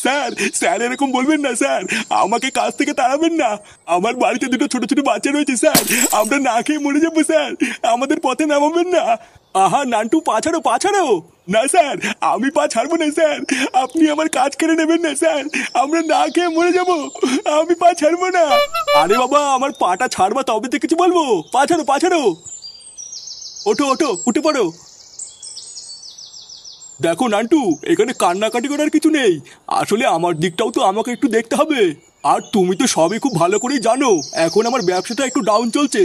Sir sir এরকম বলবেন না স্যার, আমাকে কাজ থেকে তাড়াবেন না। আমার বাড়িতে দুটো ছোট ছোট বাচ্চা রয়েছে স্যার, আমরা না খেয়ে মরে যাবো স্যার, আমাদের পথে নামাবেন না। আহা নান্টু, পা ছাড়ো পা ছাড়ো। না স্যার, আমি পা ছাড়বো না স্যার, আপনি আমার কাজ কেড়ে নেবেন না স্যার, আমরা না খেয়ে মরে যাবো, আমি পা ছাড়বো না। আরে বাবা, আমার পাটা ছাড়বা তবে তো কিছু বলবো। পা ছাড়ো পা ছাড়ো। ওঠো ওঠো, উঠে পড়ো। দেখো নান্টু, এখানে কান্নাকাটি করার কিছু নেই, আসলে আমার দিকটাও তো আমাকে একটু দেখতে হবে। আর তুমি তো সবই খুব ভালো করেই জানো, এখন আমার ব্যবসাটা একটু ডাউন চলছে,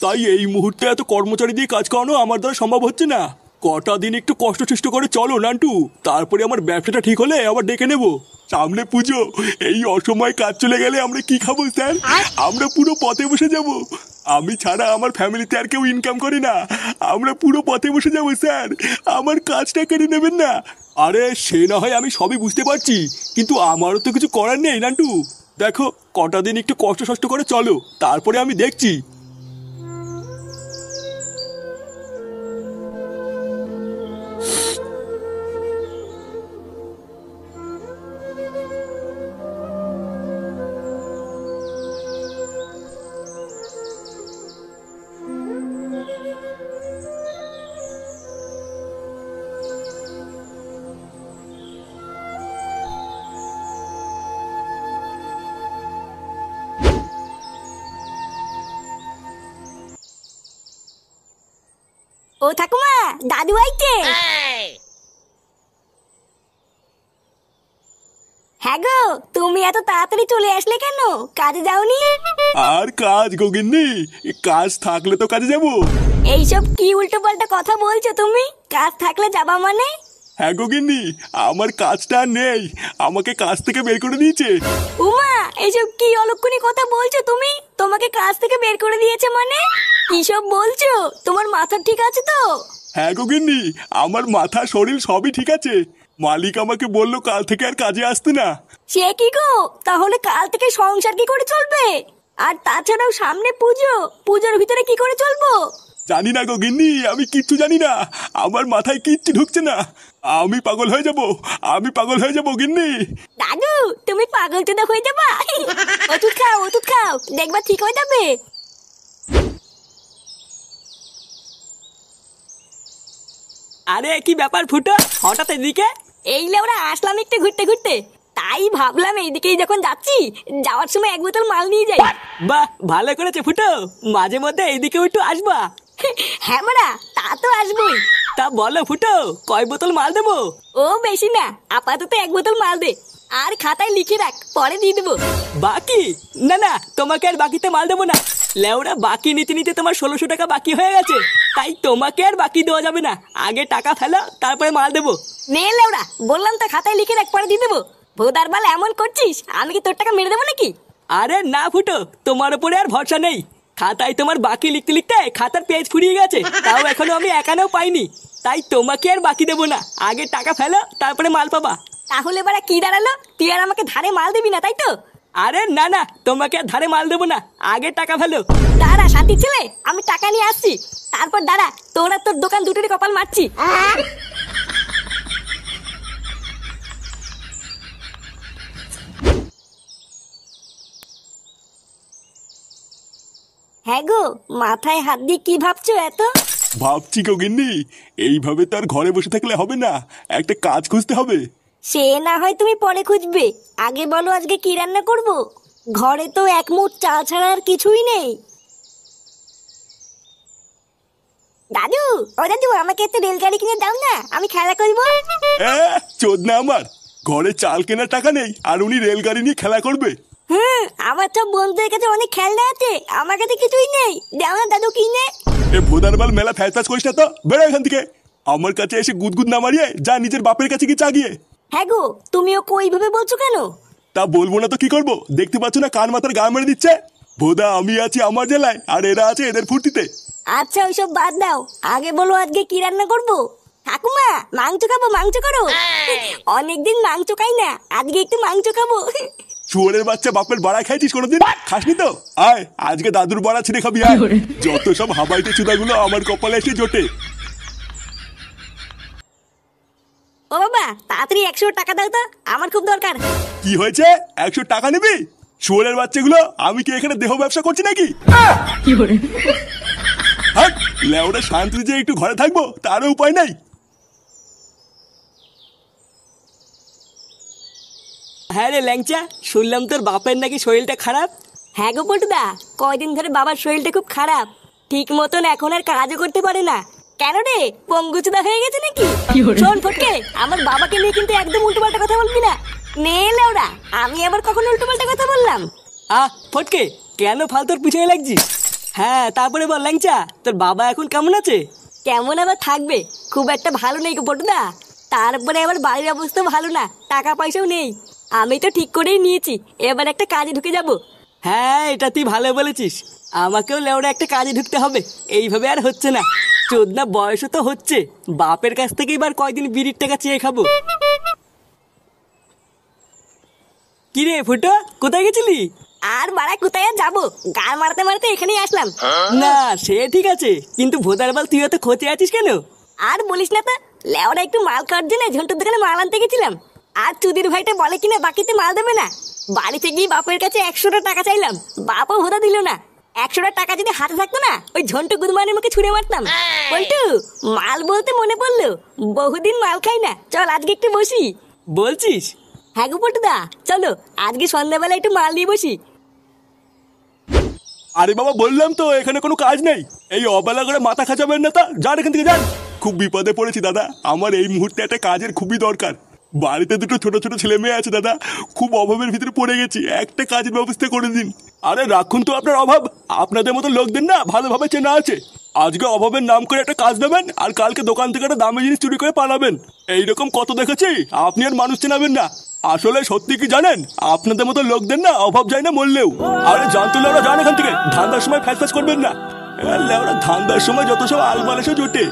তাই এই মুহূর্তে এত কর্মচারী দিয়ে কাজ করানো আমার দ্বারা সম্ভব হচ্ছে না। কটা দিন একটু কষ্ট সৃষ্ট করে চলো নান্টু, তারপরে আমার ব্যবসাটা ঠিক হলে আবার ডেকে নেবো। সামনে পুজো, এই অসময়ে কাজ চলে গেলে আমরা কি খাবো স্যার? আমরা পুরো পথে বসে যাব। আমি ছাড়া আমার ফ্যামিলিতে আর কেউ ইনকাম করে না, আমরা পুরো পথে বসে যাবো স্যার, আমার কাজটা কেড়ে নেবেন না। আরে সে না হয় আমি সবই বুঝতে পারছি, কিন্তু আমারও তো কিছু করার নেই নান্টু। দেখো কটা দিন একটু কষ্ট সষ্ট করে চলো, তারপরে আমি দেখছি। ও ঠাকুমা, দাদু আইতে। হ্যাঁ গো, তুমি এত তাড়াতাড়ি চলে আসলে কেন? কাজে যাওনি? আর কাজ গগিন্নি, কাজ থাকলে তো কাজে যাবো। এইসব কি উল্টো পাল্টা কথা বলছো তুমি? কাজ থাকলে যাবা মানে? হ্যাঁ গগিন্নি, আমার কাজটা নেই, আমাকে কাজ থেকে বের করে দিয়েছে। উমা, এইসব কি অলক্ষণী কথা বলছো তুমি? তোমাকে কাজ থেকে বের করে দিয়েছে মানে? কি সব বলছো? তোমার মাথা ঠিক আছে তো? হ্যাঁ গগিন্নি, আমার মাথা শরীর সবই ঠিক আছে, মালিক আমাকে বললো কাল থেকে আর কাজে আসতে না। সে কি গো, তাহলে কাল থেকে সংসার কি করে চলবে? আর তাছাড়াও সামনে পুজো, পুজোর ভিতরে কি করে চলবো? জানি না গগিন্নি, আমি কিচ্ছু জানি না, আমার মাথায় কিচ্ছু ঢুকছে না, আমি পাগল হয়ে যাব, আমি পাগল হয়ে যাবো গিন্নি। দাদু, তুমি পাগল চোদা হয়ে যাবা। ওষুধ খাও, ওষুধ খাও, দেখবা ঠিক হয়ে যাবে। আরে কি ব্যাপার ফুটো, হঠাৎ এদিকে? এই লেওরা আসলাম একটু ঘুরতে ঘুরতে, তাই ভাবলাম এইদিকেই যখন যাচ্ছি, যাওয়ার সময় এক বোতল মাল নিয়ে যাই। বাহ, ভালো করেছে ফুটো, মাঝে মধ্যে এইদিকে একটু আসবা। হ্যাঁ মারা, তা তো আসবোই। তা বলো ফুটো, কয় বোতল মাল দেবো? ও বেশি না, আপাতত এক বোতল মাল দে, আর খাতায় লিখে রাখ, পরে দিয়ে দেবো। বাকি? না না, তোমাকে আর বাকিতে মাল দেবো না। লেওরা বাকি নিতে নিতে তোমার 1600 টাকা বাকি হয়ে গেছে, তাই তোমাকে আর বাকি দেওয়া যাবে না, আগে টাকা ফেলো তারপরে মাল দেবো। নে লেওরা, বললাম তো খাতায় লিখে রাখ, পরে দিয়ে দেবো। ভোদার বাল এমন করছিস, আমি কি তোর টাকা মেরে দেবো নাকি? আরে না ফুটো, তোমার উপরে আর ভরসা নেই, খাতায় তোমার বাকি লিখতে লিখতে খাতার পেজ ফুরিয়ে গেছে, তাও এখনো আমি একানেও পাইনি, তাই তোমাকে আর বাকি দেবো না, আগে টাকা ফেলো তারপরে মাল পাবা। তাহলে এবার কি দাঁড়ালো, তুই আর আমাকে ধারে মাল দিবি না, তাই তো? আরে না না, তোমাকে আর ধারে মাল দেবো না, আগে টাকা ফেলো। দাঁড়া শান্তি ছেলে, আমি টাকা নিয়ে আসছি, তারপর দাঁড়া, তোর আর তোর দোকান দুটোরই কপাল মারছি। হ্যাঁ গো, মাথায় হাত দিয়ে কি ভাবছো এত? ভাবছি গগিন্নি, এইভাবে তার ঘরে বসে থাকলে হবে না, একটা কাজ খুঁজতে হবে। সে না হয় তুমি পরে খুঁজবে, আগে বলো আজকে কি রান্না করব? ঘরে তো এক মুঠ চাল ছাড়া আর কিছুই নেই। দাদু, ও দাদু, আমাকে একটা রেলগাড়ি কিনে দাও না, আমি খেলা করবো। চোদনা আমার, ঘরে চাল কেনার টাকা নেই আর উনি রেলগাড়ি নিয়ে খেলা করবে? আমার সব বন্ধুদের কাছে অনেক খেলনা আছে, আমার কাছে কিছুই নেই, দাও না দাদু কিনে। এ ভোদারবাল মেলা ফ্যাস করিস না তো, বেরো এখান থেকে, আমার কাছে এসে গুদগুদ না মারিয়ে যা নিজের বাপের কাছে গিয়ে চাগিয়ে। হ্যাঁ গো, তুমিও কইভাবে বলছো কেন? তা বলবো না তো কি করবো, দেখতে পাচ্ছ না কান মাথার গা মেরে দিচ্ছে। ভোদা আমি আছি আমার জেলায়, আর এরা আছে এদের ফুর্তিতে। আচ্ছা ওইসব বাদ দাও, আগে বলো আজকে কি রান্না করবো। ঠাকুমা, মাংস খাবো, মাংস করো। অনেকদিন মাংস খাই না, আজকে একটু মাংস খাবো। শুয়োরের বাচ্চা, বাপের বাড়া খাইছিস কোনোদিন? খাসনি তো, আয় আজকে দাদুর বাড়া ছিঁড়ে খাবি, আয়। যত সব হাবাইতে চুদাগুলো আমার কপালে এসে জোটে। ও বাবা, তাড়াতাড়ি 100 টাকা দাও তো, আমার খুব দরকার। কি হয়েছে? 100 টাকা নিবি? শুয়োরের বাচ্চাগুলো, আমি কি এখানে দেহ ব্যবসা করছি নাকি? হাট! লেওরা শান্তি যে একটু ঘরে থাকবো তারও উপায় নাই। হ্যাঁ রে ল্যাংচা, শুনলাম তোর বাপের নাকি শরীরটা খারাপ। হ্যাঁ গো পল্টুদা, কয়দিন ধরে বাবার শরীরটা খুব খারাপ, ঠিক মতন এখন আর কাজও করতে পারে না। কেন রে, পঙ্গুচুদা হয়ে গেছে নাকি? শোন ফটকে, আমার বাবাকে নিয়ে কিন্তু একদম উল্টোপাল্টা কথা বলবি না। নে লেওরা, আমি আবার কখন উল্টোপাল্টা কথা বললাম? ফটকে, কেন ফালতুর পিছনে লাগছিস? হ্যাঁ তারপরে বল ল্যাংচা, তোর বাবা এখন কেমন আছে? কেমন আবার থাকবে, খুব একটা ভালো নেই গো পল্টুদা। তারপরে আবার বাড়ির অবস্থা ভালো না, টাকা পয়সাও নেই। আমি তো ঠিক করেই নিয়েছি, এবার একটা কাজে ঢুকে যাব। হ্যাঁ এটা তুই ভালো বলেছিস, আমাকেও লেওড়া একটা কাজে ঢুকতে হবে। এইভাবে আর হচ্ছে না, চোদনা বয়সও তো হচ্ছে, বাপের কাছ থেকে এবার কয়দিন বিড়ির টাকা চেয়ে খাবো। কিরে ফুটো, কোথায় গেছিলি? আর বাড়া কোথায় আর যাবো, গাল মারতে মারতে এখানেই আসলাম। না সে ঠিক আছে, কিন্তু ভোদার বাল তুই এত খোঁচে আছিস কেন? আর বলিস না তো, লেওরা একটু মাল খাওয়ার জন্য ঝন্টুর দোকানে মাল আনতে গেছিলাম। আর চুদির ভাইটা বলে কিনা বাকিতে মাল দেবে না। বাড়িতে গিয়ে বাপের কাছে 100টা টাকা চাইলাম, বাপও ভোদা দিল না। 100টা টাকা যদি হাতে থাকতো না, ওই ঝন্টু গুদমানের মুখে ছুঁড়ে মারতাম। বল্টু, মাল বলতে মনে পড়লো, বহুদিন মাল খাই না, চল আজকে একটু বসি। বলছিস? হ্যাঁ গো পল্টুদা, চলো আজকে সন্ধ্যাবেলা একটু মাল নিয়ে বসি। আরে বাবা, বললাম তো এখানে কোনো কাজ নেই। এই অবেলা করে মাথা খাঁচাবেন না, তা যান এখান থেকে যান। খুব বিপদে পড়েছি দাদা, আমার এই মুহূর্তে একটা কাজের খুবই দরকার। বাড়িতে দুটো ছোট ছোট ছেলে মেয়ে আছে দাদা, খুব অভাবের ভিতরে পড়ে গেছি, একটা কাজের ব্যবস্থা করে দিন। আরে রাখুন তো আপনার অভাব, আপনাদের মতো লোকদের না ভালোভাবে চেনা আছে। আজকে অভাবের নাম করে একটা কাজ দেবেন, আর কালকে দোকান থেকে একটা দামি জিনিস চুরি করে পালাবেন। এইরকম কত দেখেছি, আপনি আর মানুষ চেনাবেন না। আসলে সত্যি কি জানেন, আপনাদের মতো লোকদের না অভাব যায় না মরলেও। আরে জানতো লেওরা, যান এখান থেকে, ধান্দার সময় ফ্যাস ফ্যাস করবেন না। লেওরা ধান্দার সময় যত সব আলমাল এসে জোটে।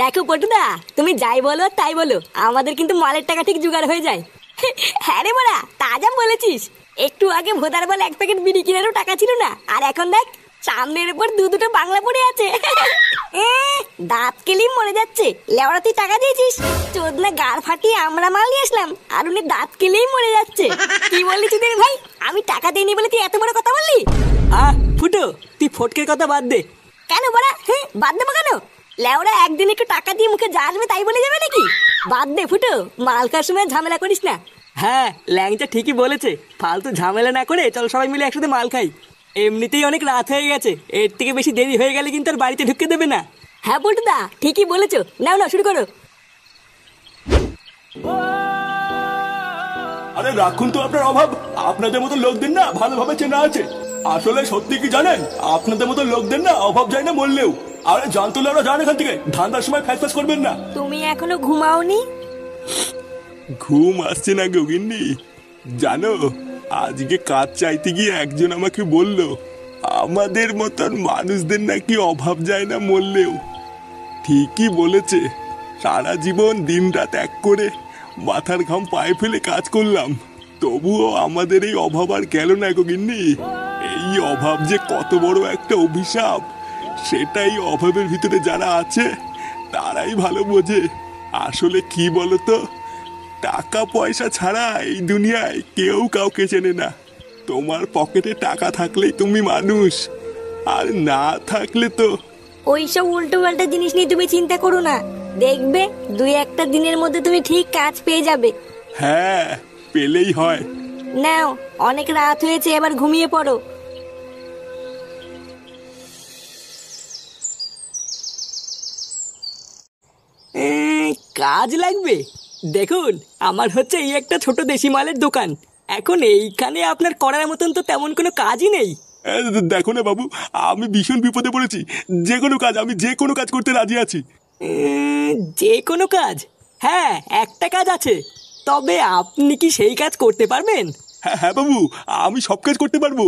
দেখো পটুদা, তুমি যাই বলো আর তাই বলো, আমাদের কিন্তু মালের টাকা ঠিক জোগাড় হয়ে যায়। হ্যাঁ রে বড়া, তা যা বলেছিস। একটু আগে ভোদার বলে 1 প্যাকেট বিড়ি কিনারও টাকা ছিল না, আর এখন দেখ সামনের উপর দুটো বাংলা পড়ে আছে। দাঁত কেলেই মরে যাচ্ছে। লেওড়া তুই টাকা দিয়েছিস, চোদনা গাড় ফাটিয়ে আমরা মাল নিয়ে আসলাম, আর উনি দাঁত কেলেই মরে যাচ্ছে। কি বললি চুদের ভাই, আমি টাকা দিইনি বলে তুই এত বড় কথা বললি? ফুটো, তুই ফটকের কথা বাদ দে। কেন বড়া, হ্যাঁ বাদ দেবো কেন? লেওরা একদিন একটু টাকা দিয়ে মুখে যা আসবে তাই বলে যাবে নাকি? বাদ দে ফুটো, মাল খাওয়ার সময় ঝামেলা করিস না। হ্যাঁ ল্যাংচা ঠিকই বলেছে, ফালতু ঝামেলা না করে চল সবাই মিলে একসাথে মাল খাই। এমনিতেই অনেক রাত হয়ে গেছে, এর থেকে বেশি দেরি হয়ে গেলে কিন্তু আর বাড়িতে ঢুকতে দেবে না। হ্যাঁ পল্টুদা, ঠিকই বলেছো, নাও না শুরু করো। আরে রাখুন তো আপনার অভাব, আপনাদের মতো লোকদের না ভালোভাবে চেনা আছে। আসলে সত্যি কি জানেন, আপনাদের মতো লোকদের না অভাব যায় না মরলেও। আরে জানতো লেওরা, যান এখান থেকে, ধান্দার সময় ফ্যাস ফ্যাস করবেন না। তুমি এখনো ঘুমাওনি? ঘুম আসছে না গগিন্নি, জানো আজকে কাজ চাইতে গিয়ে একজন আমাকে বলল, আমাদের মতন মানুষদের নাকি অভাব যায় না মরলেও। ঠিকই বলেছে, সারা জীবন দিন রাত এক করে মাথার ঘাম পায়ে ফেলে কাজ করলাম, তবুও আমাদের এই অভাব আর গেল না গগিন্নি। এই অভাব যে কত বড় একটা অভিশাপ, সেটাই অভাবের ভিতরে যারা আছে তারাই ভালো বোঝে। আসলে কি বলতো, টাকা পয়সা ছাড়া এই দুনিয়ায় কেউ কাউকে চেনে না। তোমার পকেটে টাকা থাকলেই তুমি মানুষ, আর না থাকলে তো। ওইসব উল্টো পাল্টা জিনিস নিয়ে তুমি চিন্তা করো না, দেখবে 2-1 দিনের মধ্যে তুমি ঠিক কাজ পেয়ে যাবে। হ্যাঁ, পেলেই হয়। নাও, অনেক রাত হয়েছে, এবার ঘুমিয়ে পড়ো। কাজ লাগবে? দেখুন, আমার হচ্ছে এই একটা ছোট দেশি মালের দোকান, এখন এইখানে আপনার করার মতন তো তেমন কোনো কাজই নেই। দেখো না বাবু, আমি ভীষণ বিপদে পড়েছি, আমি যে কোনো কাজ করতে রাজি আছি। যে কোনো কাজ? হ্যাঁ একটা কাজ আছে, তবে আপনি কি সেই কাজ করতে পারবেন? হ্যাঁ হ্যাঁ বাবু, আমি সব কাজ করতে পারবো,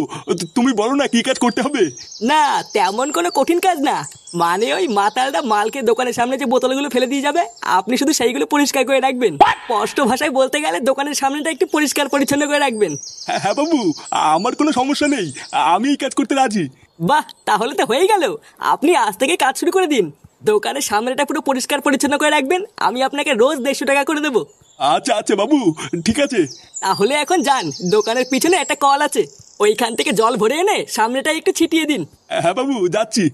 তুমি বলো না কি কাজ করতে হবে। না তেমন কোনো কঠিন কাজ না, মানে ওই মাতালটা মালকে দোকানের সামনে যে বোতলগুলো ফেলে দিয়ে যাবে, আপনি শুধু সেইগুলো পরিষ্কার করে রাখবেন। স্পষ্ট ভাষায় বলতে গেলে দোকানের সামনেটা একটু পরিষ্কার পরিচ্ছন্ন করে রাখবেন। হ্যাঁ হ্যাঁ বাবু, আমার কোনো সমস্যা নেই, আমি এই কাজ করতে রাজি। বাহ, তাহলে তো হয়ে গেল। আপনি আজ থেকে কাজ শুরু করে দিন। দোকানের সামনেটা পুরো পরিষ্কার পরিচ্ছন্ন করে রাখবেন, আমি আপনাকে রোজ 150 টাকা করে দেবো। আচ্ছা আচ্ছা বাবু, ঠিক আছে। তাহলে এখন যান, দোকানের পিছনে একটা কল আছে, ওইখান থেকে জল ভরে এনে সামনেটা একটু ছিটিয়ে দিন। হ্যাঁ বাবু, যাচ্ছি।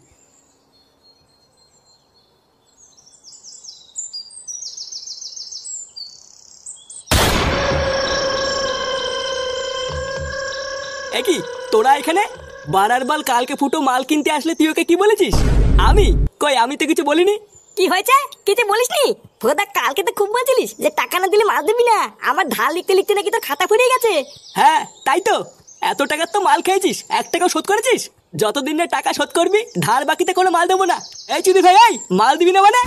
একই তোরা এখানে? বারার বাল, কালকে ফুটো মাল কিনতে আসলে তুই ওকে কি বলেছিস? আমি কই, আমি তো কিছু বলিনি। কি হয়েছে? কিছু বলিসনি? ভোদা কালকে তো খুব বলছিলিস যে টাকা না দিলে মাল দিবি না। আমার ধার লিখতে লিখতে নাকি তোর খাতা ফুরিয়ে গেছে। হ্যাঁ তাই তো, এত টাকার তো মাল খেয়েছিস, 1 টাকাও শোধ করেছিস? যতদিন না টাকা শোধ করবি ধার বাকিতে কোনো মাল দেবো না। এই চুদির ভাই, এই মাল দিবি না মানে?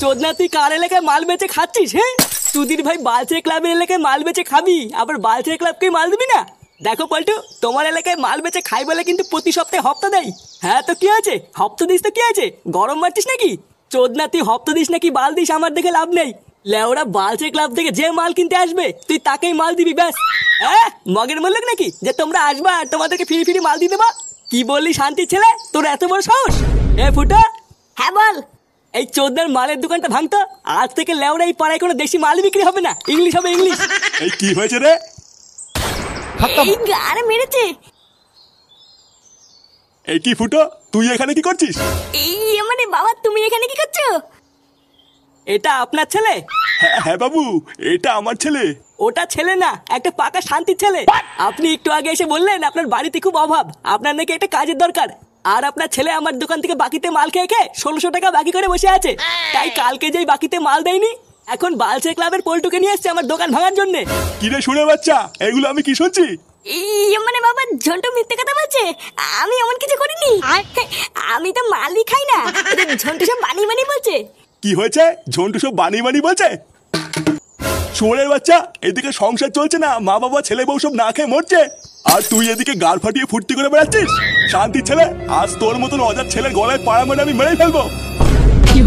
চোদনা, তুই কার এলাকায় মাল বেচে খাচ্ছিস? হ্যাঁ চুদির ভাই, বালছেড়ে ক্লাবের এলাকায় মাল বেচে খাবি, আবার বালছেড়ে ক্লাবকে মাল দিবি না? দেখো পল্টু, তোমার এলাকায় মাল বেচে খাই বলে কিন্তু প্রতি সপ্তাহে হপ্তা দেয়। হ্যাঁ তো কি হয়েছে, হপ্তা দিস তো কি হয়েছে? গরম মারছিস নাকি? চোদনা, তুই হপ্তা দিস নাকি বাল দিস আমার দেখে লাভ নেই। লেওরা, বালছেড়ে ক্লাব থেকে যে মাল কিনতে আসবে তুই তাকেই মাল দিবি, ব্যাস। হ্যাঁ মগের মূল্য নাকি যে তোমরা আসবা আর তোমাদেরকে ফিরি ফিরি মাল দিয়ে দেবা? কি বললি শান্তির ছেলে, তোর এত বড় সাহস? এ ফুটা, হ্যাঁ বল। এই চোদনার মালের দোকানটা ভাঙতো। আজ থেকে লেওরা এই পাড়ায় কোনো দেশি মাল বিক্রি হবে না, ইংলিশ হবে ইংলিশ। এই কি হয়েছে রে? এই গাড়ে মেরেছে। এই কি ফুটো, তুই এখানে কি করছিস? এই মানে বাবা, তুমি এখানে কি করছো? এটা আপনার ছেলে? হ্যাঁ হ্যাঁ বাবু, এটা আমার ছেলে। ওটা ছেলে না, একটা পাকা শান্তির ছেলে। আপনি একটু আগে এসে বললেন আপনার বাড়িতে খুব অভাব, আপনার নাকি একটা কাজের দরকার। আর আপনার ছেলে আমার দোকান থেকে বাকিতে মাল খেয়ে খেয়ে 1600 টাকা বাকি করে বসে আছে। তাই কালকে যেই বাকিতে মাল দেয়নি, এখন বালছে ক্লাবের পল্টুকে নিয়ে এসছে আমার দোকান ভাঙার জন্য। কিরে শুনে বাচ্চা, এগুলো আমি কি শুনছি? এই মানে বাবা, ঝন্টু মিথ্যে কথা বলছে। আমি এমন কিছু করিনি। আমি তো মালই খাই না। ঝন্টু সব বানি বানি বলছে। কি হয়েছে? ঝন্টু সব বানি বানি বলছে? শুয়োরের বাচ্চা, এদিকে সংসার চলছে না, মা বাবা ছেলে বউ সব না খেয়ে মরছে, আর তুই এদিকে গাড় ফাটিয়ে ফুর্তি করে বেড়াচ্ছিস। শান্তির ছেলে, আজ তোর মতন অজার ছেলের গলায় পাড়া মেরে আমি মেরেই ফেলবো। কি